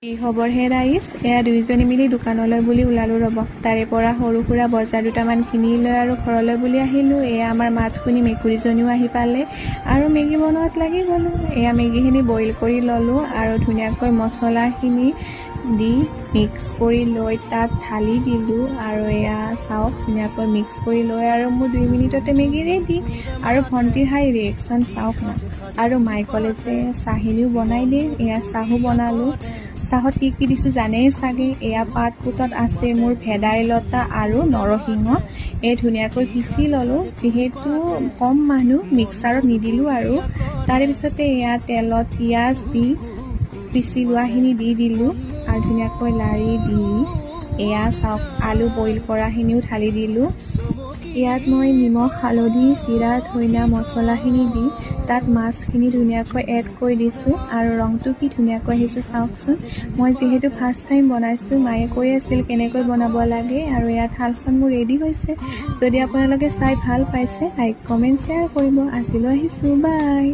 কি খবৰ হে ৰাইজ, এয়া দুইজনী মিলি দোকানলৈ বুলি ওলালোঁ ৰ'ব। তাৰে পৰা সৰু সুৰা বজাৰ দুটামান কিনি লৈ আৰু ঘৰলৈ বুলি আহিলোঁ। এয়া আমাৰ মাত শুনি মেকুৰীজনীও আহি পালে আৰু মেগী বনোৱাত লাগি গ'লোঁ। এয়া মেগীখিনি বইল কৰি ল'লোঁ আৰু ধুনীয়াকৈ মছলাখিনি দি মিক্স কৰি লৈ তাত ঢালি দিলোঁ আৰু এয়া চাওক ধুনীয়াকৈ মিক্স কৰি লৈ আৰু মোৰ 2 মিনিটতে মেগী ৰেডি। আৰু ভণ্টিৰ হাই ৰিয়েকশ্যন চাওক না। আৰু মায়ে ক'লে যে চাহখিনিও বনাই দিয়ে, এয়া চাহো বনালোঁ। চাহত কি দিছোঁ জানেই চাগে। এয়া পাত পুতত আছে মোৰ ভেদাইলতা আৰু নৰসিংহ। ধুনীয়াকৈ পিচি ল'লোঁ, যিহেতু কম মানুহ মিক্সাৰত নিদিলোঁ আৰু তাৰে পিছতে এয়া তেলত পিঁয়াজ দি পিচি লোৱাখিনি দি দিলোঁ আৰু ধুনীয়াকৈ লাৰি দি এয়া চাওক আলু বইল কৰাখিনিও ঢালি দিলোঁ। ইয়াত মই নিমখ হালধি জিৰা ধনিয়া মছলাখিনি দি তাত মাছখিনি ধুনীয়াকৈ এড কৰি দিছোঁ আৰু ৰংটো কি ধুনীয়াকৈ আহিছে চাওকচোন। মই যিহেতু ফাৰ্ষ্ট টাইম বনাইছোঁ, মায়ে কৈ আছিল কেনেকৈ বনাব লাগে আৰু ইয়াত থালখন মোৰ ৰেডি হৈছে। যদি আপোনালোকে চাই ভাল পাইছে লাইক কমেণ্ট শ্বেয়াৰ কৰিব। আজিলৈ আহিছোঁ, বাই।